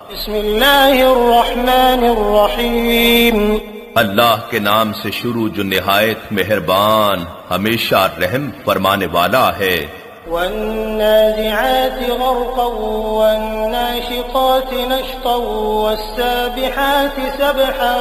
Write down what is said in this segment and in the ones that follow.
بسم اللہ الرحمن الرحیم اللہ کے نام سے شروع جو نہایت مہربان ہمیشہ رحم فرمانے والا ہے۔ والنازعات غرقا والناشطات نشطا والسابحات سبحا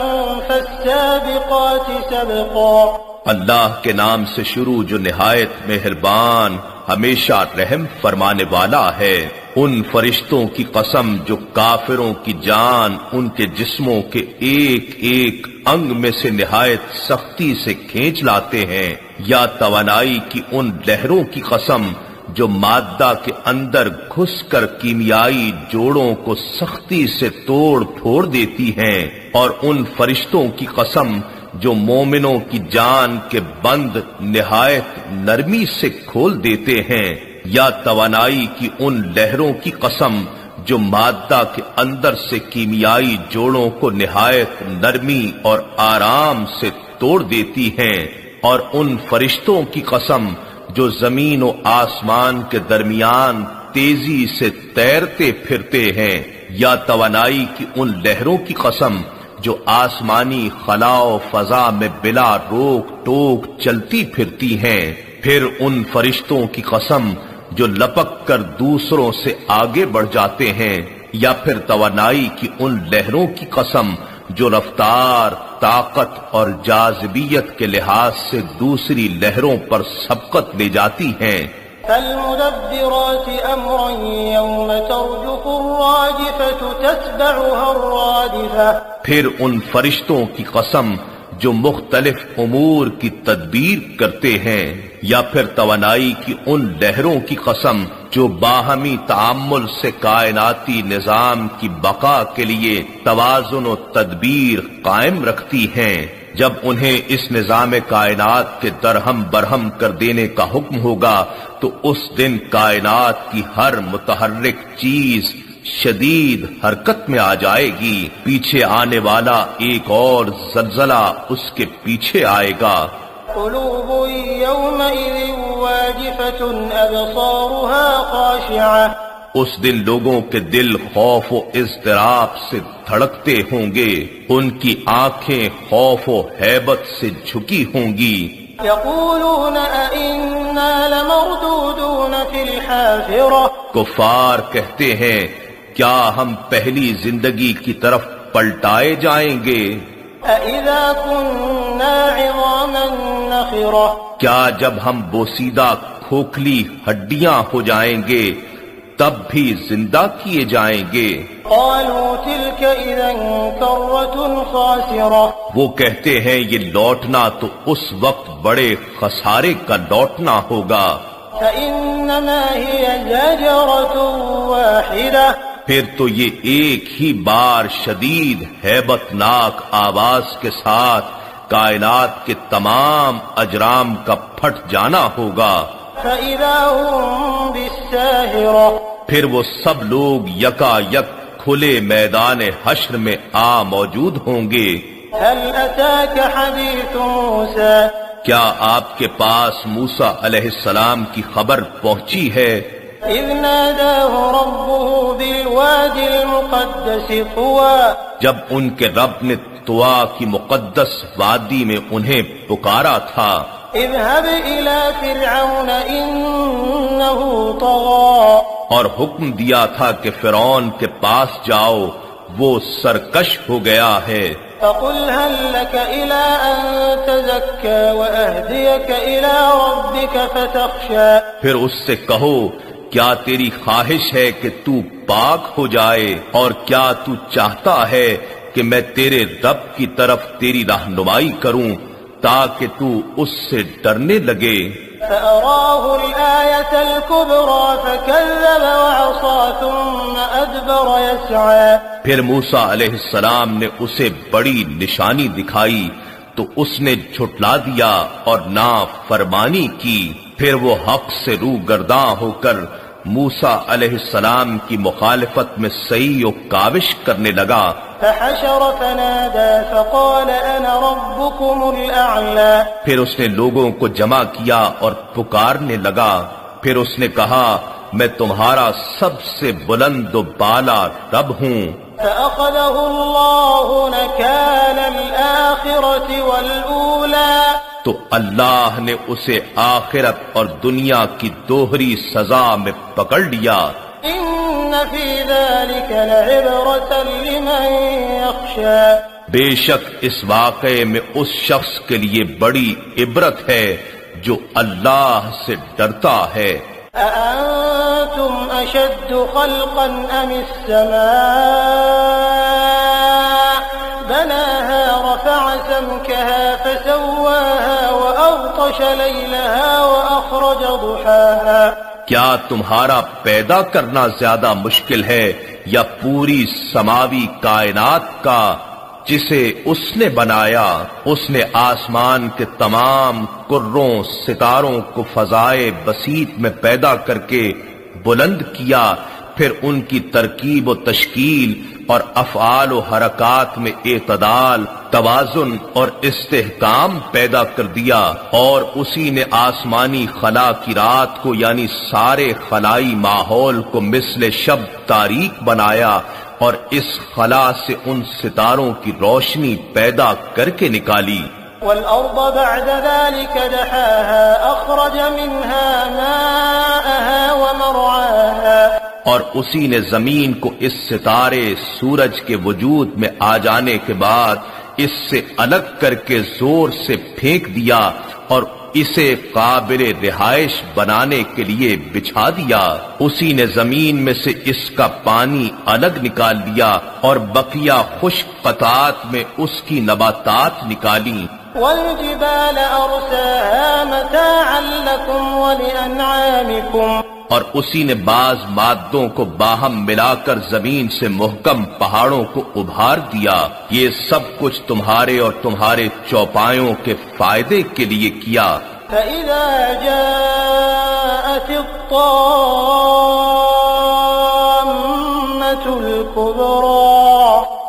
فالسابقات سبقا۔ اللہ کے نام سے شروع جو نہایت مہربان ہمیشہ رحم فرمانے والا ہے۔ ان فرشتوں کی قسم جو کافروں کی جان ان کے جسموں کے ایک ایک انگ میں سے نہایت سختی سے کھینچ لاتے ہیں، یا توانائی کی ان لہروں کی قسم جو مادہ کے اندر گھس کر کیمیائی جوڑوں کو سختی سے توڑ پھوڑ دیتی ہیں، اور ان فرشتوں کی قسم جو مومنوں کی جان کے بند نہایت نرمی سے کھول دیتے ہیں، یا توانائی کی ان لہروں کی قسم جو مادہ کے اندر سے کیمیائی جوڑوں کو نہایت نرمی اور آرام سے توڑ دیتی ہیں، اور ان فرشتوں کی قسم جو زمین و آسمان کے درمیان تیزی سے تیرتے پھرتے ہیں، یا توانائی کی ان لہروں کی قسم جو آسمانی خلا و فضا میں بلا روک ٹوک چلتی پھرتی ہیں، پھر ان فرشتوں کی قسم جو لپک کر دوسروں سے آگے بڑھ جاتے ہیں، یا پھر توانائی کی ان لہروں کی قسم جو رفتار، طاقت اور جاذبیت کے لحاظ سے دوسری لہروں پر سبقت لے جاتی ہیں۔ فالمدبرات امرا يوم ترجف الراجفة تتبعها الرادفة۔ پھر ان فرشتوں کی قسم جو مختلف امور کی تدبیر کرتے ہیں، یا پھر توانائی کی ان لہروں کی قسم جو باہمی تعامل سے کائناتی نظام کی بقا کے لیے توازن و تدبیر قائم رکھتی ہیں، جب انہیں اس نظام کائنات کے درہم برہم کر دینے کا حکم ہوگا تو اس دن کائنات کی ہر متحرک چیز شدید حرکت میں آ جائے گی، پیچھے آنے والا ایک اور زلزلہ اس کے پیچھے آئے گا۔ قلوب يومئذ واجفة أبصارها خاشعة۔ اس دن لوگوں کے دل خوف و اضطراب سے دھڑکتے ہوں گے، ان کی آنکھیں خوف و ہیبت سے جھکی ہوں گی۔ يقولون أئنا لمردودون في الحافرة۔ کفار کہتے ہیں کیا ہم پہلی زندگی کی طرف پلٹائے جائیں گے؟ أَإِذَا كُنَّا عِظَامًا نَخِرَةً۔ کیا جب ہم بوسیدہ کھوکھلی ہڈیاں ہو جائیں گے تب بھی زندہ کیے جائیں گے؟ قالوا تلك اذا كرة خاسرة۔ وہ کہتے ہیں یہ لوٹنا تو اس وقت بڑے خسارے کا لوٹنا ہوگا۔ فإنما هي زجرة واحدة۔ پھر تو یہ ایک ہی بار شدید ہیبت ناک آواز کے ساتھ کائنات کے تمام اجرام کا پھٹ جانا ہوگا۔ فإذا هم بالساهرة۔ پھر وہ سب لوگ یکا یک کھلے میدان حشر میں آ موجود ہوں گے۔ هل أتاك حديث موسى۔ کیا آپ کے پاس موسیٰ علیہ السلام کی خبر پہنچی ہے؟ إذ ناداه ربه بالوادي المقدس طوى۔ جب ان کے رب نے طوا کی مقدس وادی میں انہیں پکارا تھا۔ اذهب إلى فرعون إنه طغى۔ اور حکم دیا تھا کہ فرعون کے پاس جاؤ، وہ سرکش ہو گیا ہے۔ فقل هل لك إلى أن تزكى وأهديك إلى ربك فتخشى۔ پھر اس سے کہو کیا تیری خواہش ہے کہ تو پاک ہو جائے، اور کیا تو چاہتا ہے کہ میں تیرے رب کی طرف تیری رہنمائی کروں تاکہ تو اس سے ڈرنے لگے۔ فأراه الآية الكبرى فكذب وعصى ثم أدبر يسعى۔ پھر موسیٰ علیہ السلام نے اسے بڑی نشانی دکھائی تو اس نے جھٹلا دیا اور نافرمانی کی۔ پھر وہ حق سے روگرداں ہو کر موسیٰ علیہ السلام کی مخالفت میں سعی و کاوش کرنے لگا۔ فحشر فنادى فقال أنا ربكم الأعلى۔ پھر اس نے لوگوں کو جمع کیا اور پکارنے لگا۔ پھر اس نے کہا میں تمہارا سب سے بلند و بالا رب ہوں۔ فأخذه الله نكال الآخرة والأولى، تو اللہ نے اسے آخرت اور دنیا کی دوہری سزا میں پکڑ لیا۔ إن في ذلك لعبرة لمن يخشى، بے شک اس واقعے میں اس شخص کے لیے بڑی عبرت ہے جو اللہ سے ڈرتا ہے۔ أأنتم أشد خلقا أم السماء بناها رفع سمكها فسواها وأغطش ليلها وأخرج ضحاها، کیا تمہارا پیدا کرنا زیادہ مشکل ہے یا پوری سماوی کائنات کا جسے اس نے بنایا؟ اس نے آسمان کے تمام کروں ستاروں کو فضائے بسیط میں پیدا کر کے بلند کیا، پھر ان کی ترکیب و تشکیل اور افعال و حرکات میں اعتدال، توازن اور استحکام پیدا کر دیا، اور اسی نے آسمانی خلا کی رات کو یعنی سارے خلائی ماحول کو مثل شب تاریک بنایا، اور اس خلا سے ان ستاروں کی روشنی پیدا کر کے نکالی۔ والأرض بعد ذلك دحاها أخرج منها ماءها ومرعاها، اور اسی نے زمین کو اس ستارے سورج کے وجود میں آ جانے کے بعد اس سے الگ کر کے زور سے پھینک دیا اور اسے قابل رہائش بنانے کے لیے بچھا دیا۔ اسی نے زمین میں سے اس کا پانی الگ نکال دیا اور بقیہ خشک قطعات میں اس کی نباتات نکالی۔ والجبال أرساها متاعا لكم ولأنعامكم، اور اسی نے بعض مادوں کو باہم ملا کر زمین سے محکم پہاڑوں کو ابھار دیا، یہ سب کچھ تمہارے اور تمہارے چوپایوں کے فائدے کے لیے کیا۔ فإذا جاءت الطامة الكبرى،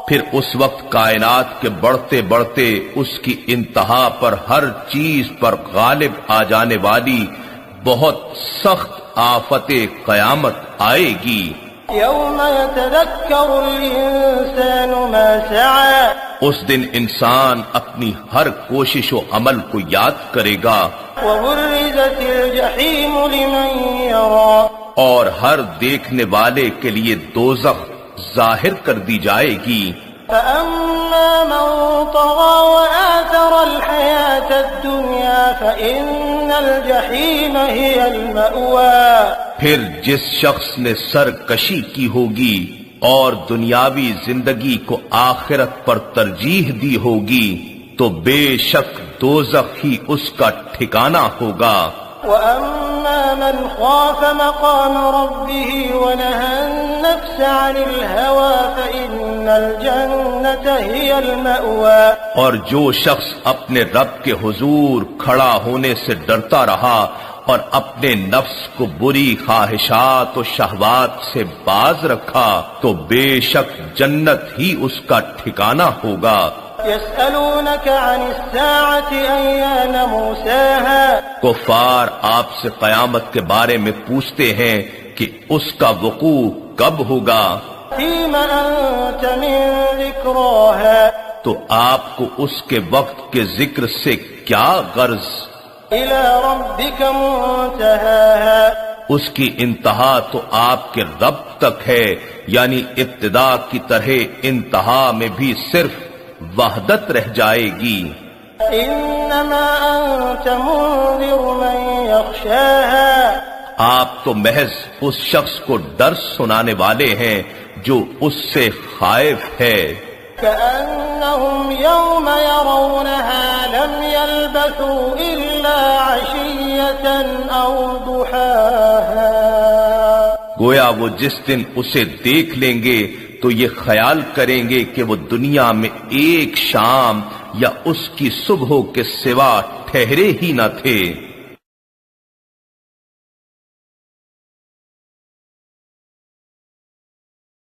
پھر اس وقت کائنات کے بڑھتے بڑھتے اس کی انتہا پر ہر چیز پر غالب آ جانے والی بہت سخت آفت قیامت آئے گی۔ يوم يتذكر الإنسان ما سعى، اس دن انسان اپنی ہر کوشش و عمل کو یاد کرے گا، وبرزت الجحيم لمن يرى، اور ہر دیکھنے والے کے لیے دوزخ ظاہر کر دی جائے گی۔ فأما من طغى وآثر الحياة الدنيا فإن الجحيم هي المأوى، پھر جس شخص نے سرکشی کی ہوگی اور دنیاوی زندگی کو آخرت پر ترجیح دی ہوگی تو بے شک دوزخ ہی اس کا ٹھکانہ ہوگا۔ وأما من خاف مقام ربه ونهى النفس عن الهوى فإن الجنة هي المأوى، اور جو شخص اپنے رب کے حضور کھڑا ہونے سے ڈرتا رہا اور اپنے نفس کو بری خواہشات و شہوات سے باز رکھا تو بے شک جنت ہی اس کا ٹھکانہ ہوگا۔ يسألونك عن الساعة أيان مرساها، کفار آپ سے قیامت کے بارے میں پوچھتے ہیں کہ اس کا وقوع کب ہوگا، فيم أنت من ذكراها، تو آپ کو اس کے وقت کے ذکر سے کیا غرض؟ إلى ربك منتهاها، اس کی انتہا تو آپ کے رب تک ہے، یعنی ابتدا کی طرح انتہا میں بھی صرف وحدت رہ جائے گی۔ إنما أنت منذر من يخشاها، آپ تو محض اس شخص کو ڈر سنانے والے ہیں جو اس سے خائف ہے۔ كأنهم يوم يرونها لم يلبثوا إلا عشية أو ضحاها، گویا وہ جس دن اسے دیکھ لیں گے تو یہ خیال کریں گے کہ وہ دنیا میں ایک شام یا اس کی صبح کے سوا ٹھہرے ہی نہ تھے۔